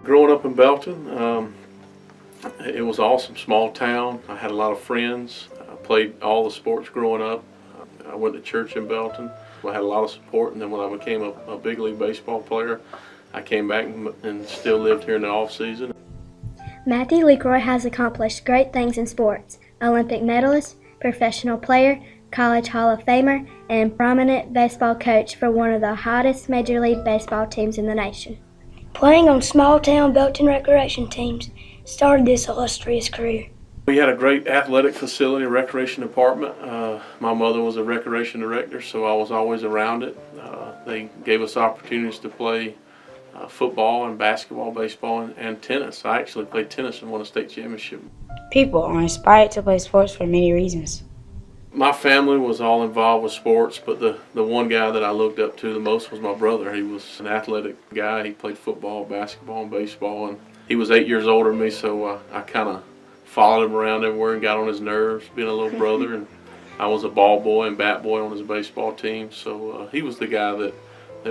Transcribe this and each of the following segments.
Growing up in Belton, it was awesome. Small town. I had a lot of friends. I played all the sports growing up. I went to church in Belton. I had a lot of support, and then when I became a big league baseball player, I came back and still lived here in the off season. Matthew LeCroy has accomplished great things in sports: Olympic medalist, professional player, college Hall of Famer, and prominent baseball coach for one of the hottest Major League Baseball teams in the nation. Playing on small-town Belton recreation teams started this illustrious career. We had a great athletic facility, recreation department. My mother was a recreation director, so I was always around it. They gave us opportunities to play football and basketball, baseball, and tennis. I actually played tennis and won a state championship. People are inspired to play sports for many reasons. My family was all involved with sports, but the one guy that I looked up to the most was my brother. He was an athletic guy. He played football, basketball, and baseball, and he was 8 years older than me, so I kind of followed him around everywhere and got on his nerves, being a little brother. And I was a ball boy and bat boy on his baseball team, so he was the guy that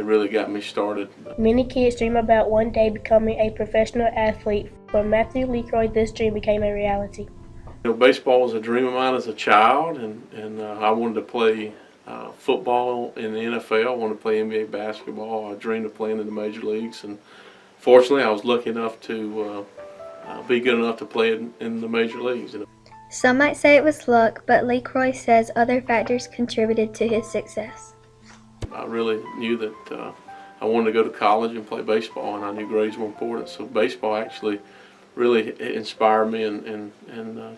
really got me started. Many kids dream about one day becoming a professional athlete. For Matthew LeCroy, this dream became a reality. You know, baseball was a dream of mine as a child, and I wanted to play football in the NFL. I wanted to play NBA basketball. I dreamed of playing in the major leagues, and fortunately I was lucky enough to be good enough to play in the major leagues. Some might say it was luck, but LeCroy says other factors contributed to his success. I really knew that I wanted to go to college and play baseball, and I knew grades were important. So baseball actually really inspired me and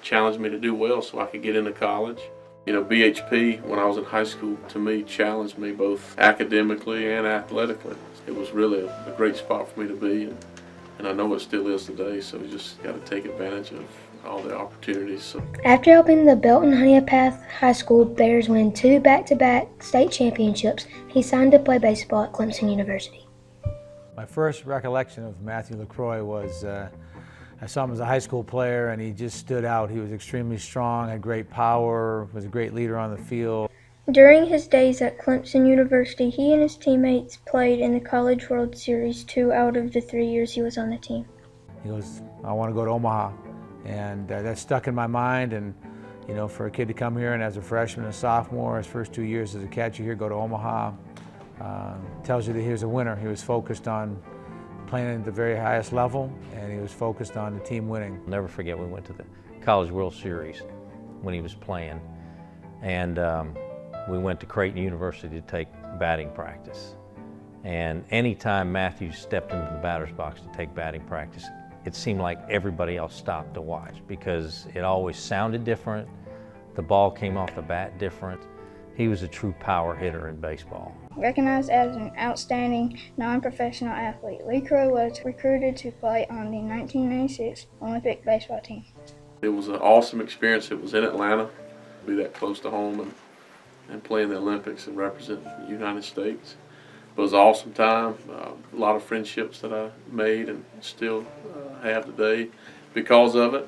challenged me to do well so I could get into college. You know, BHP, when I was in high school, to me challenged me both academically and athletically. It was really a great spot for me to be, and I know it still is today, so we just got to take advantage of all the opportunities. So. After helping the Belton Honeypath High School Bears win 2 back-to-back state championships, he signed to play baseball at Clemson University. My first recollection of Matthew LeCroy was I saw him as a high school player, and he just stood out. He was extremely strong, had great power, was a great leader on the field. During his days at Clemson University, he and his teammates played in the College World Series 2 out of the 3 years he was on the team. He goes, "I want to go to Omaha." And that stuck in my mind, and you know, for a kid to come here and as a freshman and sophomore, his first 2 years as a catcher here, go to Omaha, tells you that he was a winner. He was focused on playing at the very highest level, and he was focused on the team winning. I'll never forget, we went to the College World Series when he was playing, and we went to Creighton University to take batting practice. And anytime Matthew stepped into the batter's box to take batting practice, it seemed like everybody else stopped to watch because it always sounded different. The ball came off the bat different. He was a true power hitter in baseball. Recognized as an outstanding non-professional athlete, LeCroy was recruited to play on the 1996 Olympic baseball team. It was an awesome experience. It was in Atlanta, to be that close to home and play in the Olympics and represent the United States. It was an awesome time, a lot of friendships that I made and still have today because of it.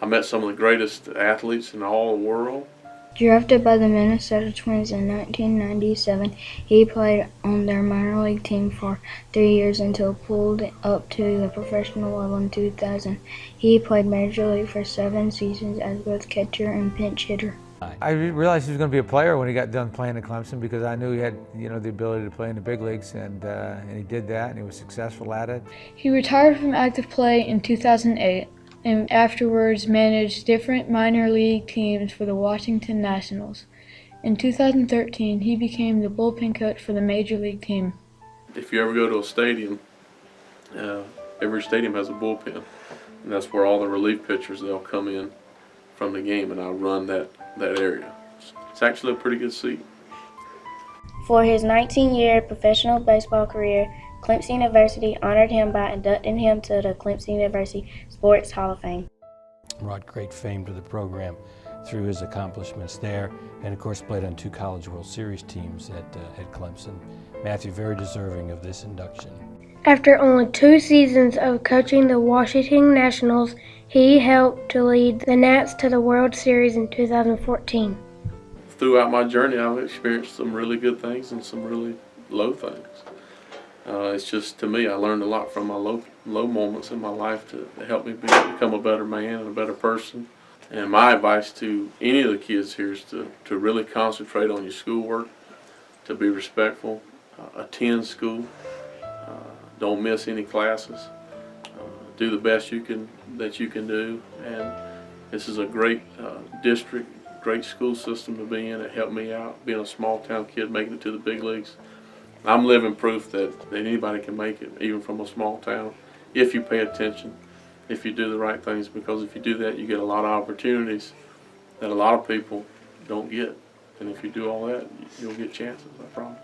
I met some of the greatest athletes in all the world. Drafted by the Minnesota Twins in 1997, he played on their minor league team for 3 years until pulled up to the professional level in 2000. He played Major League for 7 seasons as both catcher and pinch hitter. I realized he was going to be a player when he got done playing at Clemson because I knew he had, you know, the ability to play in the big leagues, and he did that, and he was successful at it. He retired from active play in 2008 and afterwards managed different minor league teams for the Washington Nationals. In 2013, he became the bullpen coach for the Major League team. If you ever go to a stadium, every stadium has a bullpen, and that's where all the relief pitchers, they'll come in from the game, and I run that area. It's actually a pretty good seat. For his 19-year professional baseball career, Clemson University honored him by inducting him to the Clemson University Sports Hall of Fame. Brought great fame to the program through his accomplishments there, and of course played on 2 College World Series teams at Clemson. Matthew, very deserving of this induction. After only 2 seasons of coaching the Washington Nationals, he helped to lead the Nats to the World Series in 2014. Throughout my journey, I've experienced some really good things and some really low things. It's just, to me, I learned a lot from my low low moments in my life to help me become a better man and a better person. And my advice to any of the kids here is to really concentrate on your schoolwork, to be respectful, attend school, don't miss any classes, do the best that you can do. And this is a great district, great school system to be in. It helped me out, being a small town kid, making it to the big leagues. I'm living proof that anybody can make it, even from a small town, if you pay attention, if you do the right things, because if you do that, you get a lot of opportunities that a lot of people don't get. And if you do all that, you'll get chances, I promise.